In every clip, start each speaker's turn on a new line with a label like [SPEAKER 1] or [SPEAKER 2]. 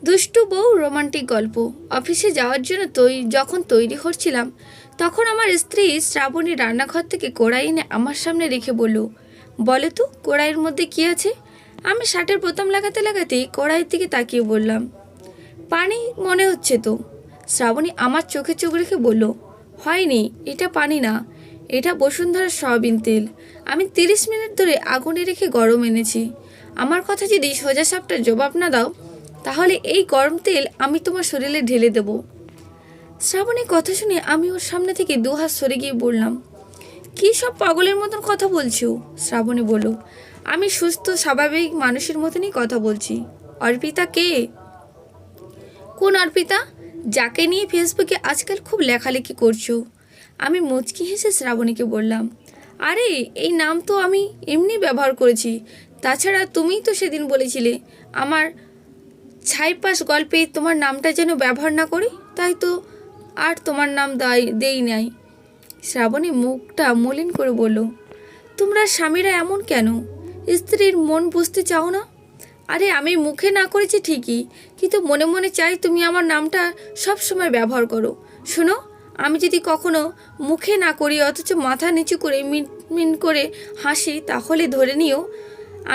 [SPEAKER 1] দুষ্টু বউ রোমান্টিক গল্প। অফিসে যাওয়ার জন্য যখন তৈরি হচ্ছিলাম, তখন আমার স্ত্রী শ্রাবণী রান্নাঘর থেকে কড়াই এনে আমার সামনে রেখে বলল, বলে তো কড়াইয়ের মধ্যে কি আছে। আমি শার্টের বোতাম লাগাতে লাগাতেই কড়াইয়ের দিকে তাকিয়ে বললাম, পানি মনে হচ্ছে তো। শ্রাবণী আমার চোখে চোখ রেখে বলল, হয়নি, এটা পানি না, এটা বসুন্ধরার সয়াবিন তেল। আমি 30 মিনিট ধরে আগুনে রেখে গরম এনেছি। আমার কথা যদি সোজা সাপটার জবাব না দাও, তাহলে এই গরম তেল আমি তোমার শরীরে ঢেলে দেব। শ্রাবণীর কথা শুনে আমি ওর সামনে থেকে দুহাত সরে গিয়ে বললাম, কী সব পাগলের মতন কথা বলছো? শ্রাবণী বলল, আমি সুস্থ স্বাভাবিক মানুষের মতনই কথা বলছি। অর্পিতা কে? কোন অর্পিতা? যাকে নিয়ে ফেসবুকে আজকাল খুব লেখালেখি করছো। আমি মুচকি হেসে শ্রাবণীকে বললাম, আরে এই নাম তো আমি এমনি ব্যবহার করেছি। তাছাড়া তুমিই তো সেদিন বলেছিলে আমার ছাইপাস গল্পে তোমার নামটা যেন ব্যবহার না করি, তাই তো আর তোমার নাম দেই নাই। শ্রাবণী মুখটা মলিন করে বলল, তোমরা স্বামীরা এমন কেন? স্ত্রীর মন বুঝতে চাও না? আরে আমি মুখে না করেছি ঠিকই, কিন্তু মনে মনে চাই তুমি আমার নামটা সব সময় ব্যবহার করো। শোনো, আমি যদি কখনো মুখে না করি অথচ মাথা নিচু করে মিন মিন করে হাসি, তাহলে ধরে নিও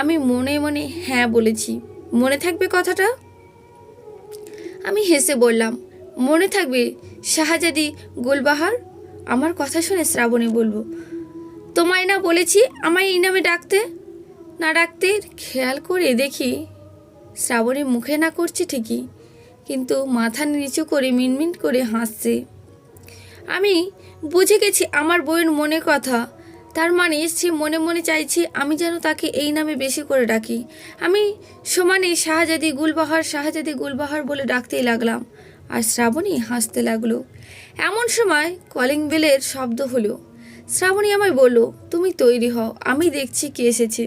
[SPEAKER 1] আমি মনে মনে হ্যাঁ বলেছি। মনে থাকবে কথাটা? আমি হেসে বললাম, মনে থাকবে শাহজাদি গুলবাহার। আমার কথা শুনে শ্রাবণী বলল, তোমায় না বলেছি আমায় এই নামে ডাকতে। খেয়াল করে দেখি শ্রাবণী মুখে না করছে ঠিকই, কিন্তু মাথা নিচু করে মিনমিন করে হাসছে। আমি বুঝে গেছি আমার বউয়ের মনের কথা। তার মানে সে মনে মনে চাইছে আমি যেন তাকে এই নামে বেশি করে ডাকি। আমি সমানে শাহজাদি গুলবাহার বলে ডাকতেই লাগলাম, আর শ্রাবণী হাসতে লাগলো। এমন সময় কলিং বেলের শব্দ হলো। শ্রাবণী আমায় বলল, তুমি তৈরি হও, আমি দেখছি কে এসেছে।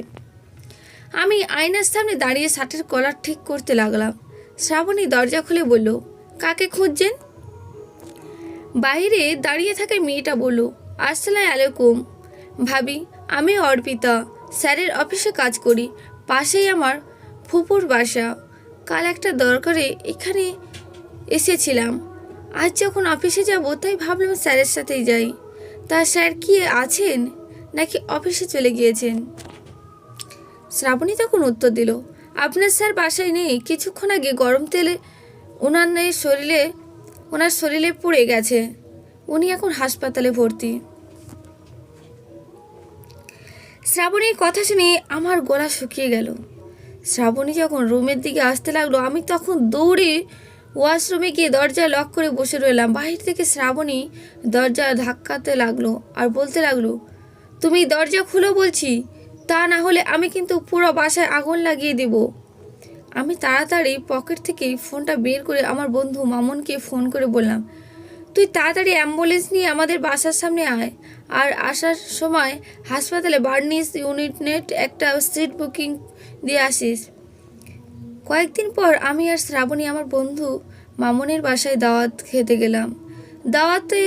[SPEAKER 1] আমি আয়নার সামনে দাঁড়িয়ে শার্টের কলার ঠিক করতে লাগলাম। শ্রাবণী দরজা খুলে বলল, কাকে খুঁজছেন? বাইরে দাঁড়িয়ে থাকা মেয়েটা বলল, আসসালামু আলাইকুম ভাবি, আমি অর্পিতা, স্যারের অফিসে কাজ করি। পাশেই আমার ফুপুর বাসা। কাল একটা দরকারে এখানে এসেছিলাম। আজ যখন অফিসে যাব তাই ভাবলাম স্যারের সাথেই যাই। তা স্যার কি আছেন নাকি অফিসে চলে গিয়েছেন? শ্রাবণী তখন উত্তর দিল, আপনার স্যার বাসায় নেই। কিছুক্ষণ আগে গরম তেলে ওনার শরীরে পড়ে গেছে। উনি এখন হাসপাতালে ভর্তি। শ্রাবণীর কথা শুনে আমার গলা শুকিয়ে গেল। শ্রাবণী যখন রুমের দিকে আসতে লাগলো, আমি তখন দৌড়ে ওয়াশরুমে গিয়ে দরজা লক করে বসে রইলাম। বাহির থেকে শ্রাবণী দরজা ধাক্কাতে লাগলো আর বলতে লাগলো, তুমি দরজা খুলো বলছি, তা না হলে আমি কিন্তু পুরো বাসায় আগুন লাগিয়ে দেব। আমি তাড়াতাড়ি পকেট থেকে ফোনটা বের করে আমার বন্ধু মামুনকে ফোন করে বললাম, তুই তাড়াতাড়ি অ্যাম্বুলেন্স নিয়ে আমাদের বাসার সামনে আয়, আর আসার সময় হাসপাতালে বার্নিস ইউনিট একটা সিট বুকিং দিয়ে আসিস। কয়েকদিন পর আমি আর শ্রাবণী আমার বন্ধু মামুনের বাসায় দাওয়াত খেতে গেলাম। দাওয়াতে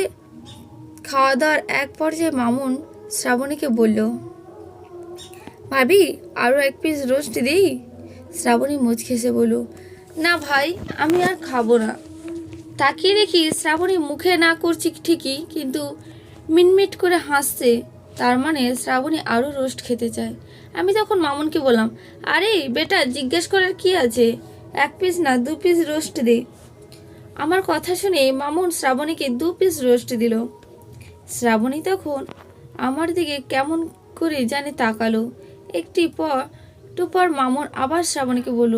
[SPEAKER 1] খাওয়া দাওয়ার এক পর্যায়ে মামুন শ্রাবণীকে বলল, ভাবি আরও 1 পিস রোস্ট দিই? শ্রাবণী মুচকি হেসে বলল, না ভাই, আমি আর খাবো না। তাকিয়ে দেখি শ্রাবণী মুখে না করছি ঠিকই, কিন্তু মিনমিট করে হাসছে। তার মানে শ্রাবণী আরও রোস্ট খেতে চায়। আমি তখন মামুনকে বললাম, আরে বেটা, জিজ্ঞেস করার কি আছে, 1 পিস না 2 পিস রোস্ট দে। আমার কথা শুনে মামুন শ্রাবণীকে 2 পিস রোস্ট দিল। শ্রাবণী তখন আমার দিকে কেমন করে জানে তাকালো। একটু পর মামুন আবার শ্রাবণীকে বলল,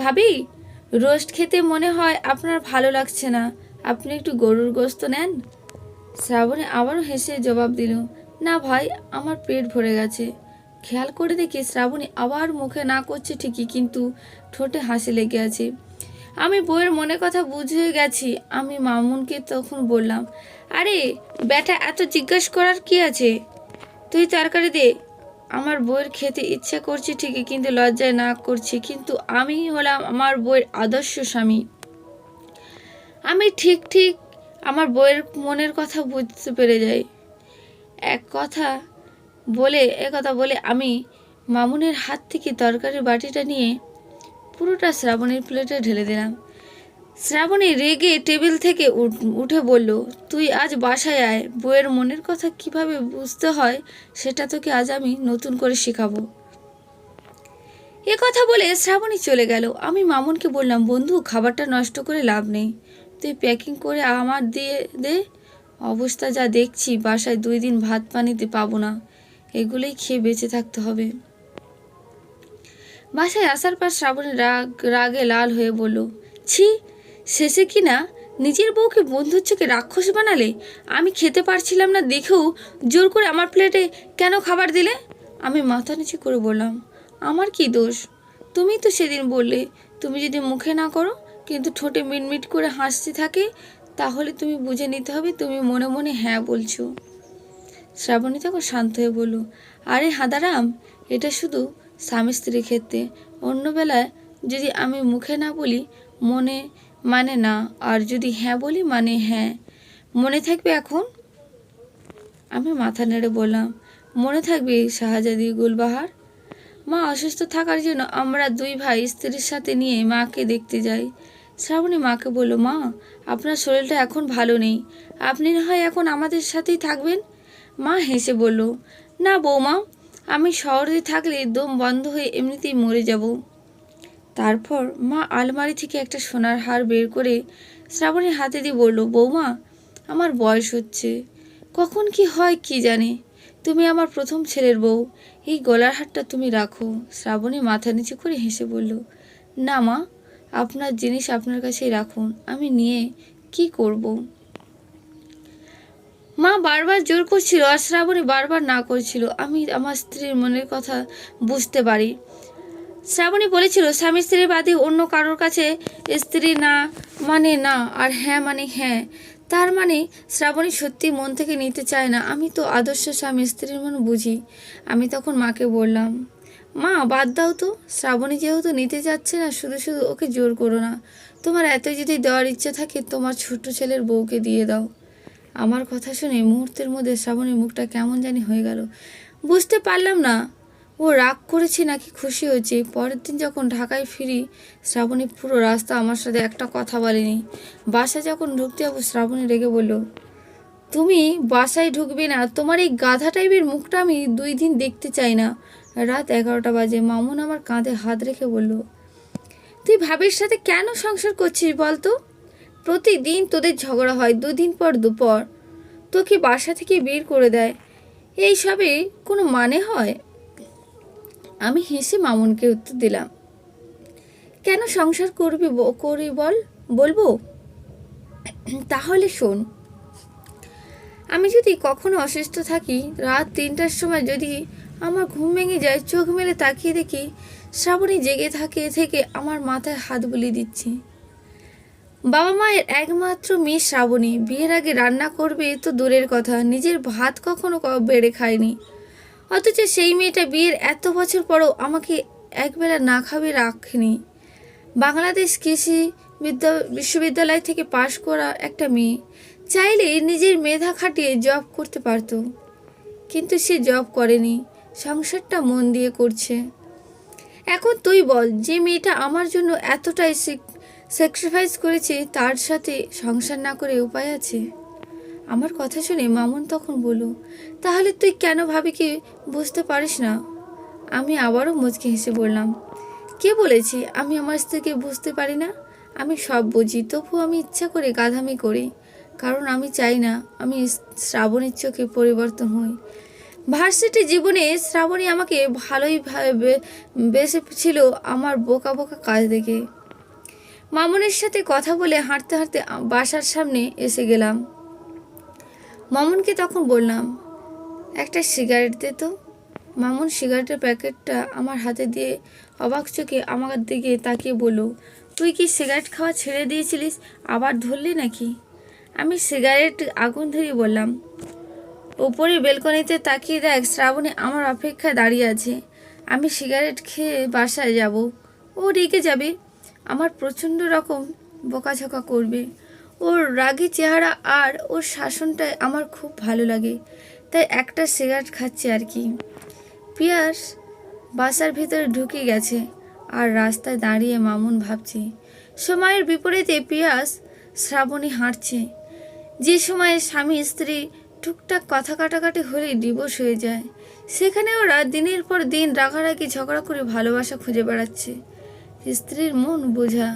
[SPEAKER 1] ভাবি রোস্ট খেতে মনে হয় আপনার ভালো লাগছে না, আপনি একটু গরুর গোশত নেন। শ্রাবণী আবারও হেসে জবাব দিল, না ভাই, আমার পেট ভরে গেছে। খেয়াল করে দেখি শ্রাবণী আবার মুখে না করছে ঠিকই, কিন্তু ঠোঁটে হাসি লেগে আছে। আমি বউয়ের মনে কথা বুঝে গেছি। আমি মামুনকে তখন বললাম, আরে ব্যাটা, এত জিজ্ঞাসা করার কি আছে, তুই তরকারি দে। আমার বউয়ের খেতে ইচ্ছা করছে ঠিকই, কিন্তু লজ্জায় না করছি। কিন্তু আমি হলাম আমার বউয়ের আদর্শ স্বামী। আমি ঠিক আমার বউয়ের মনের কথা বুঝতে পেরে যাই। এ কথা বলে আমি মামুনের হাত থেকে তরকারির বাটিটা নিয়ে পুরোটা শ্রাবণীর প্লেটে ঢেলে দিলাম। শ্রাবণী রেগে টেবিল থেকে উঠে বলল, তুই আজ বাসায় আয়, বউয়ের মনের কথা কিভাবে বুঝতে হয় সেটা তোকে আজ আমি নতুন করে শেখাবো। এ কথা বলে শ্রাবণী চলে গেল। আমি মামুনকে বললাম, বন্ধু খাবারটা নষ্ট করে লাভ নেই, তুই প্যাকিং করে আমার দিয়ে দে। অবস্থা যা দেখছি বাসায় 2 দিন ভাত পানিতে পাবো না, এগুলোই খেয়ে বেঁচে থাকতে হবে। বাসায় আসার পর শ্রাবণী রাগে লাল হয়ে বলল, ছি, শেষে কি না নিজের বউকে বন্ধুর চোখে রাক্ষস বানালে। আমি খেতে পারছিলাম না দেখেও জোর করে আমার প্লেটে কেন খাবার দিলে? আমি মাথা নিচু করে বললাম, আমার কি দোষ? তুমি তো সেদিন বললে তুমি যদি মুখে না করো কিন্তু ঠোঁটে মিটমিট করে হাসতে থাকে তাহলে তুমি বুঝে নিতে হবে তুমি মনে মনে হ্যাঁ বলছো। শ্রাবণী তখন শান্ত হয়ে বলল, আরে হাদারাম, এটা শুধু স্বামী স্ত্রীর ক্ষেত্রে, অন্য বেলায় যদি আমি মুখে না বলি মনে মানে না, আর যদি হ্যাঁ বলি মানে হ্যাঁ। মনে থাকবে এখন? আমি মাথা নেড়ে বললাম, মনে থাকবে শাহজাদি গুলবাহার। মা অসুস্থ থাকার জন্য আমরা 2 ভাই স্ত্রীর সাথে নিয়ে মাকে দেখতে যাই। শ্রাবণী মাকে বলল, মা আপনার শরীরটা এখন ভালো নেই, আপনি না হয় এখন আমাদের সাথেই থাকবেন। মা হেসে বলল, না বৌমা, আমি শহরে থাকলে দম বন্ধ হয়ে এমনিতেই মরে যাব। তারপর মা আলমারি থেকে একটা সোনার হার বের করে শ্রাবণীর হাতে দিয়ে বলল, বৌমা আমার বয়স হচ্ছে, কখন কি হয় কি জানে, তুমি আমার প্রথম ছেলের বউ, এই গলার হারটা তুমি রাখো। শ্রাবণী মাথা নিচু করে হেসে বলল, না মা, আপনার জিনিস আপনার কাছেই রাখুন, আমি নিয়ে কি করব? মা বারবার জোর করছিল আর শ্রাবণী বারবার না করছিল। আমি আমার স্ত্রীর মনের কথা বুঝতে পারি। শ্রাবণী বলেছিল স্বামী স্ত্রী বাদে অন্য কারোর কাছে স্ত্রী না মানে না আর হ্যাঁ মানে হ্যাঁ। তার মানে শ্রাবণী সত্যি মন থেকে নিতে চায় না। আমি তো আদর্শ স্বামী স্ত্রীর মন বুঝি। আমি তখন মাকে বললাম, মা বাদ দাও তো, শ্রাবণী যেহেতু নিতে যাচ্ছে না শুধু শুধু ওকে জোর করো না। তোমার এত যদি দেওয়ার ইচ্ছে থাকে তোমার ছোট ছেলের বউকে দিয়ে দাও। আমার কথা শুনে মুহূর্তের মধ্যে শ্রাবণীর মুখটা কেমন জানি হয়ে গেল। বুঝতে পারলাম না ও রাগ করেছে নাকি খুশি হয়েছে। পরের দিন যখন ঢাকায় ফিরি শ্রাবণী পুরো রাস্তা আমার সাথে একটা কথা বলেনি। বাসায় যখন ঢুকতে যাবো শ্রাবণী রেগে বলল, তুমি বাসায় ঢুকবে না, তোমার এই গাধা টাইপের মুখটা আমি 2 দিন দেখতে চাই না। রাত 11টা বাজে। মামুন আমার কাঁধে হাত রেখে বলল, তুই ভাবির সাথে কেন সংসার করছিস বলতো? প্রতিদিন তোদের ঝগড়া হয়, 2 দিন পর দুপর তোকে বাসা থেকে বের করে দেয়, এইসবে কোনো মানে হয়? আমি হেসে মামুনকে উত্তর দিলাম, কেন সংসার করবি করি বলবো? তাহলে শোন, আমি যদি কখনো অসুস্থ থাকি রাত 3টার সময় যদি আমার ঘুম ভেঙে যায়, চোখ মেলে তাকিয়ে দেখি শ্রাবণী জেগে থেকে আমার মাথায় হাত বুলিয়ে দিচ্ছে। বাবা মায়ের একমাত্র মেয়ে শ্রাবণী, বিয়ের আগে রান্না করবে তো দূরের কথা, নিজের ভাত কখনো বেড়ে খায়নি। অথচ সেই মেয়েটা বিয়ের এত বছর পরও আমাকে একবেলা না খাবে রাখেনি। বাংলাদেশ কৃষি বিশ্ববিদ্যালয় থেকে পাশ করা একটা মেয়ে, চাইলে নিজের মেধা খাটিয়ে জব করতে পারত, কিন্তু সে জব করেনি, সংসারটা মন দিয়ে করছে। এখন তুই বল, যে মেয়েটা আমার জন্য এতটাই স্যাক্রিফাইস করেছে তার সাথে সংসার না করে উপায় আছে? আমার কথা শুনে মামুন তখন বলল, তাহলে তুই কেন ভাবিকে বুঝতে পারিস না? আমি আবারও মুচকি হেসে বললাম, কে বলেছি আমি আমার স্ত্রীকে বুঝতে পারি না? আমি সব বুঝি, তবু আমি ইচ্ছা করে গাধামি করি, কারণ আমি চাই না আমি শ্রাবণীর চোখে পরিবর্তন হই। ভার্সিটি জীবনে শ্রাবণী আমাকে ভালোই বেসেছিল আমার বোকা বোকা কাজ দেখে। মামুনের সাথে কথা বলে হাঁটতে হাঁটতে বাসার সামনে এসে গেলাম। মামুনকে তখন বললাম, একটা সিগারেট দে তো। মামুন সিগারেটের প্যাকেটটা আমার হাতে দিয়ে অবাক চোখে আমার দিকে তাকিয়ে বলল, তুই কি সিগারেট খাওয়া ছেড়ে দিয়েছিলিস, আবার ধরলি নাকি? আমি সিগারেট আগুন ধরিয়ে বললাম, উপরে বেলকনিতে তাকিয়ে দেখ শ্রাবণী আমার অপেক্ষায় দাঁড়িয়ে আছে, আমি সিগারেট খেয়ে বাসায় যাব, ও রেগে যাবে, আমার প্রচণ্ড রকম বকাঝকা করবে। ওর রাগী চেহারা আর ওর শাসনটাই আমার খুব ভালো লাগে, তাই একটা সিগারেট খাচ্ছি আর কি। পিয়াস বাসার ভিতরে ঢুকে গেছে আর রাস্তায় দাঁড়িয়ে মামুন ভাবছি সময়ের বিপরীতে পিয়াস শ্রাবণী হাঁটছে, যে সময়ে স্বামী স্ত্রী টুকটাক কথা কাটাকাটি হলেই ডিভোর্স হয়ে যায়, সেখানে ওরা দিনের পর দিন রাগারাগি ঝগড়া করে ভালোবাসা খুঁজে বেড়াচ্ছে। স্ত্রীর মন বোঝা।